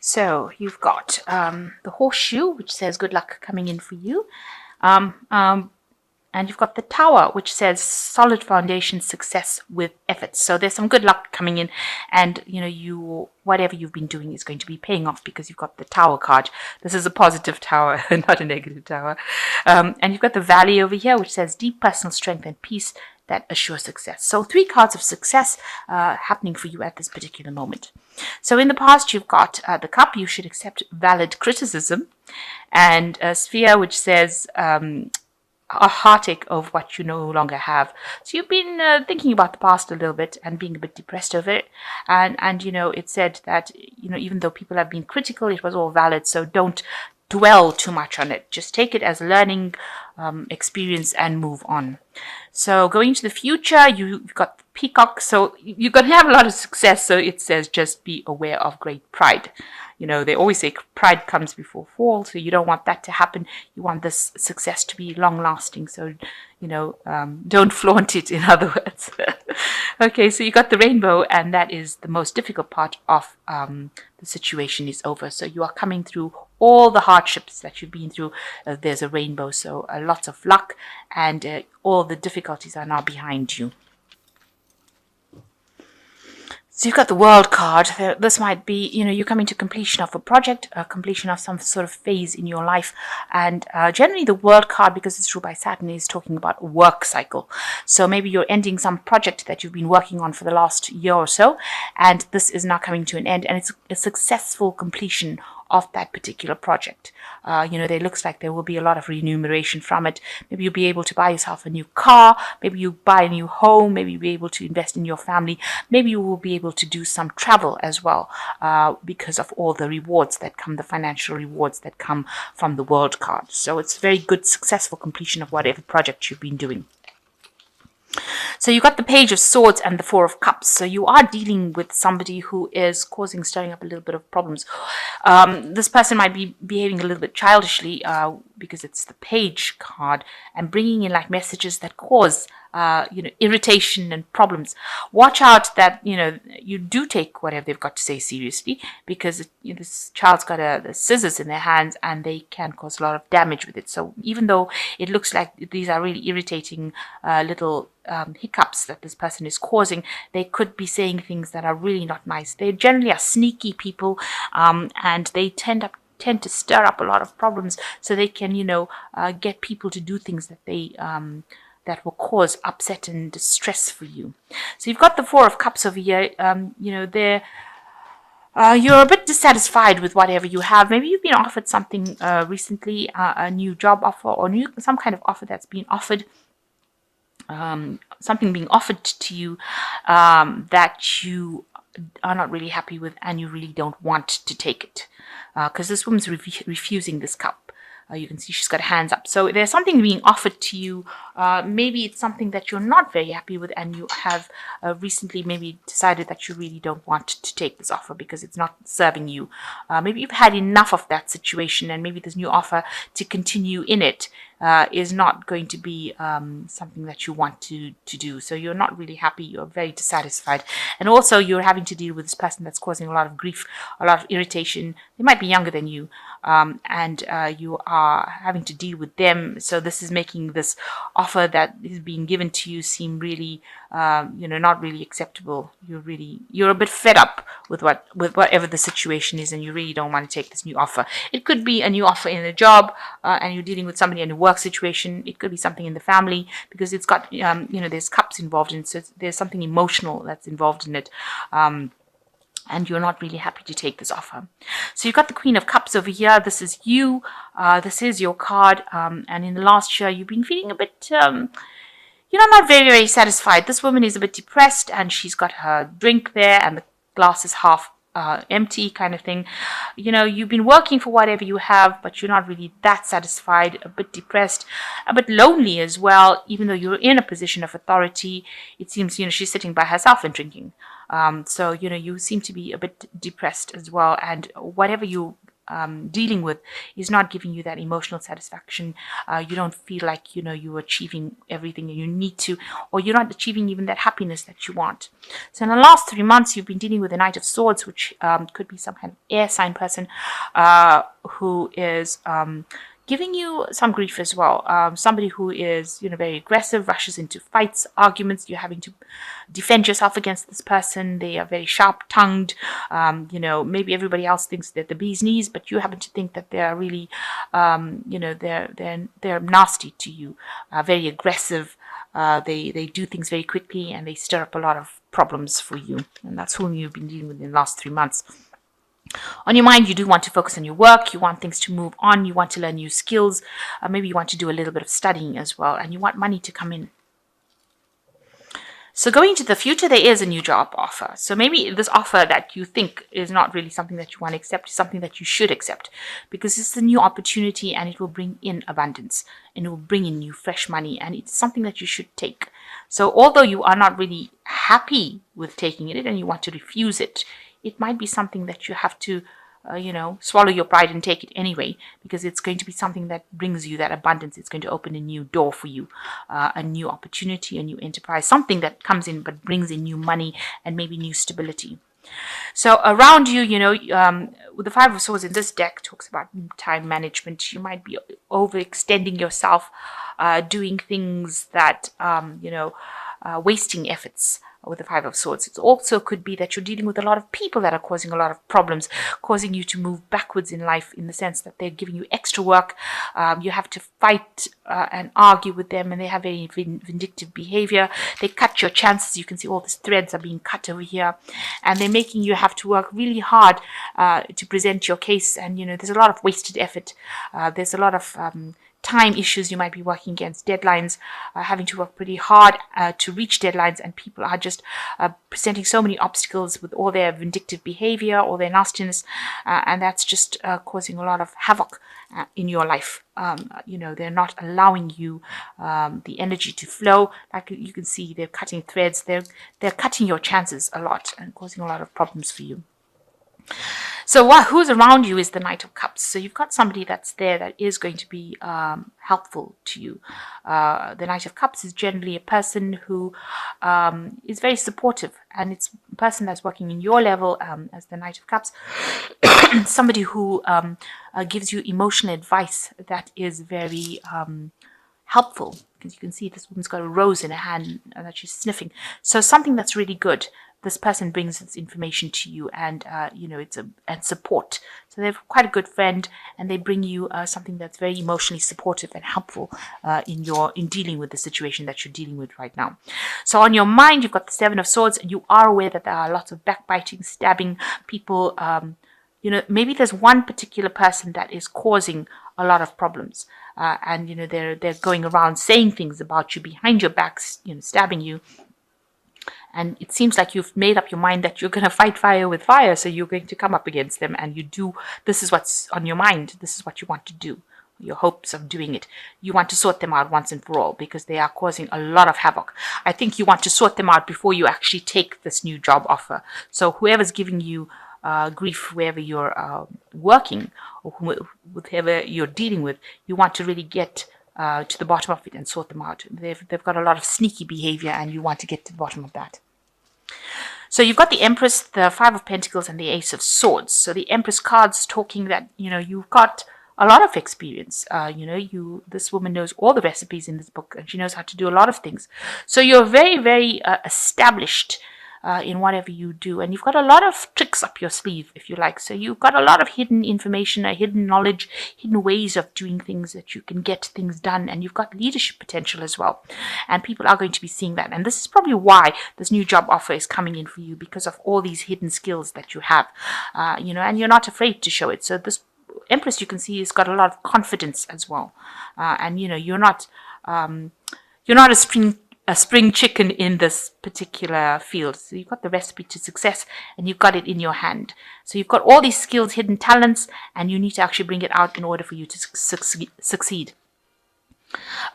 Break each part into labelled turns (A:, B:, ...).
A: So you've got the horseshoe, which says good luck coming in for you. Um, um, and you've got the tower, which says solid foundation, success with efforts. So there's some good luck coming in, and you whatever you've been doing is going to be paying off because you've got the tower card. This is a positive tower, not a negative tower. And you've got the valley over here, which says deep personal strength and peace that assure success. So 3 cards of success happening for you at this particular moment. So in the past, you've got the cup, you should accept valid criticism, and a sphere, which says a heartache of what you no longer have. So you've been thinking about the past a little bit and being a bit depressed over it. And it said that, even though people have been critical, it was all valid. So don't dwell too much on it. Just take it as a learning experience and move on. So going into the future, you've got the peacock. So you're going to have a lot of success. So it says just be aware of great pride. They always say pride comes before fall, so you don't want that to happen. You want this success to be long-lasting, so, don't flaunt it, in other words. Okay, so you got the rainbow, and that is the most difficult part of the situation is over. So you are coming through all the hardships that you've been through. There's a rainbow, so lots of luck, and all the difficulties are now behind you. So you've got the world card. This might be, you're coming to completion of a project, completion of some sort of phase in your life. And generally the world card, because it's ruled by Saturn, is talking about a work cycle. So maybe you're ending some project that you've been working on for the last year or so, and this is now coming to an end, and it's a successful completion of that particular project. There looks like there will be a lot of remuneration from it. Maybe you'll be able to buy yourself a new car. Maybe you buy a new home. Maybe you'll be able to invest in your family. Maybe you will be able to do some travel as well because of all the rewards that come, the financial rewards that come from the world card. So it's a very good, successful completion of whatever project you've been doing. So you got the Page of Swords and the Four of Cups. So you are dealing with somebody who is stirring up a little bit of problems. This person might be behaving a little bit childishly because it's the Page card and bringing in like messages that cause irritation and problems. Watch out that, you do take whatever they've got to say seriously, because this child's got the scissors in their hands and they can cause a lot of damage with it. So even though it looks like these are really irritating little hiccups that this person is causing, they could be saying things that are really not nice. They generally are sneaky people, and they tend to stir up a lot of problems, so they can get people to do things that they that will cause upset and distress for you. So you've got the Four of Cups over here. You're a bit dissatisfied with whatever you have. Maybe you've been offered something recently, a new job offer, or some kind of offer that's been offered. Something being offered to you that you are not really happy with, and you really don't want to take it, because this woman's refusing this cup. You can see she's got her hands up. So there's something being offered to you. Maybe it's something that you're not very happy with, and you have recently maybe decided that you really don't want to take this offer because it's not serving you. Maybe you've had enough of that situation, and maybe this new offer to continue in it is not going to be something that you want to do. So you're not really happy. You're very dissatisfied. And also you're having to deal with this person that's causing a lot of grief, a lot of irritation. They might be younger than you, and you are having to deal with them. So this is making this offer that is being given to you seem really, not really acceptable. You're a bit fed up with whatever the situation is, and you really don't want to take this new offer. It could be a new offer in a job, and you're dealing with somebody in a work situation. It could be something in the family, because it's got, there's cups involved in it, so there's something emotional that's involved in it. And you're not really happy to take this offer. So you've got the Queen of Cups over here. This is you. This is your card. And in the last year, you've been feeling a bit, not very, very satisfied. This woman is a bit depressed, and she's got her drink there, and the glass is half empty kind of thing. You've been working for whatever you have, but you're not really that satisfied, a bit depressed, a bit lonely as well. Even though you're in a position of authority, it seems, she's sitting by herself and drinking. So, you seem to be a bit depressed as well. And whatever you dealing with is not giving you that emotional satisfaction. You don't feel like you're achieving everything you need to, or you're not achieving even that happiness that you want. So in the last 3 months, you've been dealing with the Knight of Swords, which could be some kind of air sign person who is giving you some grief as well. Somebody who is, very aggressive, rushes into fights, arguments. You're having to defend yourself against this person. They are very sharp-tongued. Maybe everybody else thinks they're the bee's knees, but you happen to think that they are really, they're nasty to you, very aggressive. They do things very quickly, and they stir up a lot of problems for you. And that's whom you've been dealing with in the last 3 months. On your mind, you do want to focus on your work. You want things to move on. You want to learn new skills. Maybe you want to do a little bit of studying as well, and you want money to come in. So going into the future, there is a new job offer. So maybe this offer that you think is not really something that you want to accept is something that you should accept, because it's a new opportunity and it will bring in abundance and it will bring in new fresh money, and it's something that you should take. So although you are not really happy with taking it and you want to refuse it, it might be something that you have to, swallow your pride and take it anyway, because it's going to be something that brings you that abundance. It's going to open a new door for you, a new opportunity, a new enterprise, something that comes in but brings in new money and maybe new stability. So around you, with the Five of Swords in this deck talks about time management. You might be overextending yourself, doing things that, wasting efforts. With the Five of Swords, it also could be that you're dealing with a lot of people that are causing a lot of problems, causing you to move backwards in life, in the sense that they're giving you extra work. You have to fight and argue with them, and they have very vindictive behavior. They cut your chances. You can see all these threads are being cut over here, and they're making you have to work really hard to present your case. And there's a lot of wasted effort. There's a lot of time issues. You might be working against deadlines, having to work pretty hard to reach deadlines, and people are just presenting so many obstacles with all their vindictive behavior, all their nastiness, and that's just causing a lot of havoc in your life. They're not allowing you the energy to flow. Like you can see, they're cutting threads. They're cutting your chances a lot and causing a lot of problems for you. So who's around you is the Knight of Cups. So you've got somebody that's there that is going to be helpful to you. The Knight of Cups is generally a person who is very supportive, and it's a person that's working in your level as the Knight of Cups. Somebody who gives you emotional advice that is very helpful, because you can see this woman's got a rose in her hand that she's sniffing. So something that's really good. This person brings this information to you, and and support. So they're quite a good friend, and they bring you something that's very emotionally supportive and helpful in dealing with the situation that you're dealing with right now. So on your mind, you've got the Seven of Swords, and you are aware that there are lots of backbiting, stabbing, people. Maybe there's one particular person that is causing a lot of problems, and they're going around saying things about you behind your back, stabbing you. And it seems like you've made up your mind that you're going to fight fire with fire. So you're going to come up against them, and this is what's on your mind. This is what you want to do. Your hopes of doing it. You want to sort them out once and for all, because they are causing a lot of havoc. I think you want to sort them out before you actually take this new job offer. So whoever's giving you grief, wherever you're working, or whoever you're dealing with, you want to really get to the bottom of it and sort them out. They've got a lot of sneaky behavior, and you want to get to the bottom of that. So you've got the Empress, the Five of Pentacles, and the Ace of Swords. So the Empress card's talking that, you've got a lot of experience. This woman knows all the recipes in this book, and she knows how to do a lot of things. So you're very, very established in whatever you do, and you've got a lot of tricks up your sleeve, if you like. So you've got a lot of hidden information, hidden knowledge, hidden ways of doing things that you can get things done, and you've got leadership potential as well, and people are going to be seeing that. And this is probably why this new job offer is coming in for you, because of all these hidden skills that you have, and you're not afraid to show it. So this Empress, you can see, has got a lot of confidence as well, and you're not a spring chicken in this particular field. So you've got the recipe to success, and you've got it in your hand. So you've got all these skills, hidden talents, and you need to actually bring it out in order for you to succeed.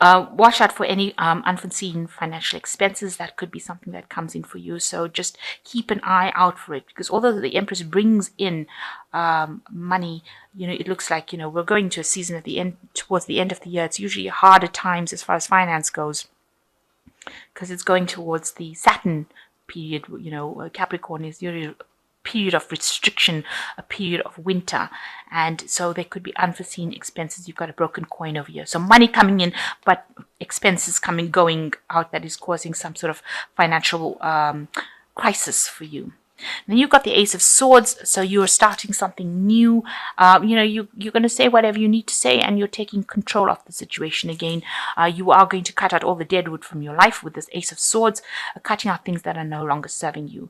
A: Watch out for any unforeseen financial expenses. That could be something that comes in for you. So just keep an eye out for it, because although the Empress brings in money, it looks like, we're going to a season at the end, towards the end of the year. It's usually harder times as far as finance goes, because it's going towards the Saturn period. Capricorn is usually period of restriction, a period of winter, and so there could be unforeseen expenses. You've got a broken coin over here, so money coming in but expenses going out, that is causing some sort of financial crisis for you. Then you've got the Ace of Swords, so you're starting something new. You're going to say whatever you need to say, and you're taking control of the situation again. You are going to cut out all the dead wood from your life with this Ace of Swords, cutting out things that are no longer serving you,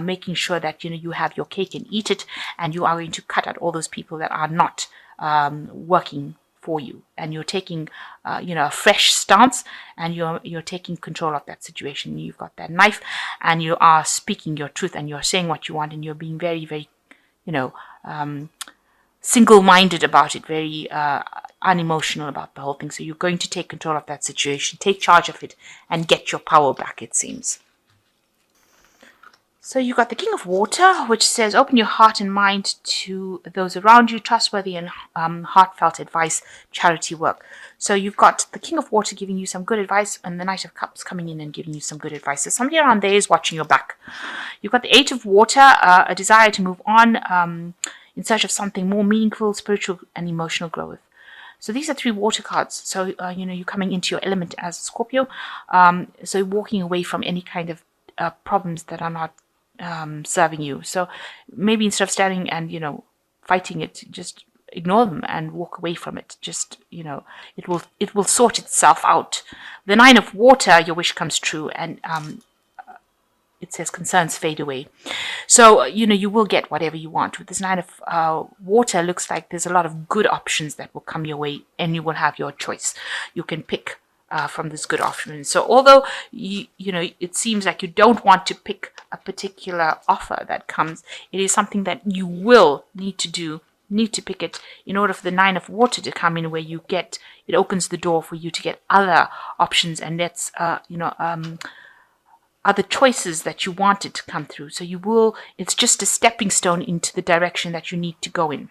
A: making sure that you have your cake and eat it, and you are going to cut out all those people that are not working for you, and you're taking a fresh stance, and you're taking control of that situation. You've got that knife, and you are speaking your truth, and you're saying what you want, and you're being very, very single-minded about it, very unemotional about the whole thing. So you're going to take control of that situation, take charge of it, and get your power back, it seems. So you got the King of Water, which says open your heart and mind to those around you, trustworthy and heartfelt advice, charity work. So you've got the King of Water giving you some good advice, and the Knight of Cups coming in and giving you some good advice. So somebody around there is watching your back. You've got the Eight of Water, a desire to move on in search of something more meaningful, spiritual and emotional growth. So these are 3 water cards. So, you're coming into your element as a Scorpio. So walking away from any kind of problems that are not serving you. So maybe instead of standing and fighting it, just ignore them and walk away from it. Just it will sort itself out. The 9 of Water, your wish comes true, and it says concerns fade away. So you will get whatever you want. With this 9 of Water, looks like there's a lot of good options that will come your way, and you will have your choice. You can pick from this good option. So although it seems like you don't want to pick a particular offer that comes, it is something that you will need to pick it in order for the 9 of Water to come in, where it opens the door for you to get other options, and that's other choices that you wanted to come through. So it's just a stepping stone into the direction that you need to go in.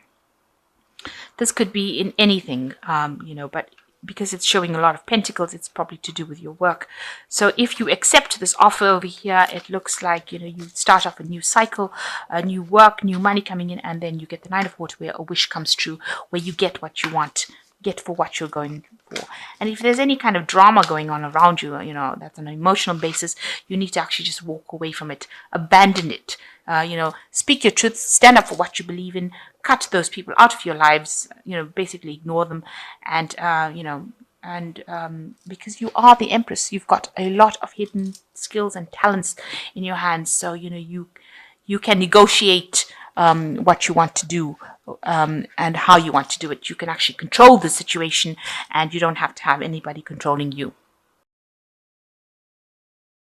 A: This could be in anything, but because it's showing a lot of pentacles, it's probably to do with your work. So if you accept this offer over here, it looks like you start off a new cycle, a new work, new money coming in, and then you get the 9 of Water, where a wish comes true, where you get what you want, get for what you're going for. And if there's any kind of drama going on around you, that's on an emotional basis, you need to actually just walk away from it, abandon it. Speak your truth, stand up for what you believe in, cut those people out of your lives, basically ignore them. And, because you are the Empress, you've got a lot of hidden skills and talents in your hands. So, you can negotiate what you want to do and how you want to do it. You can actually control the situation, and you don't have to have anybody controlling you.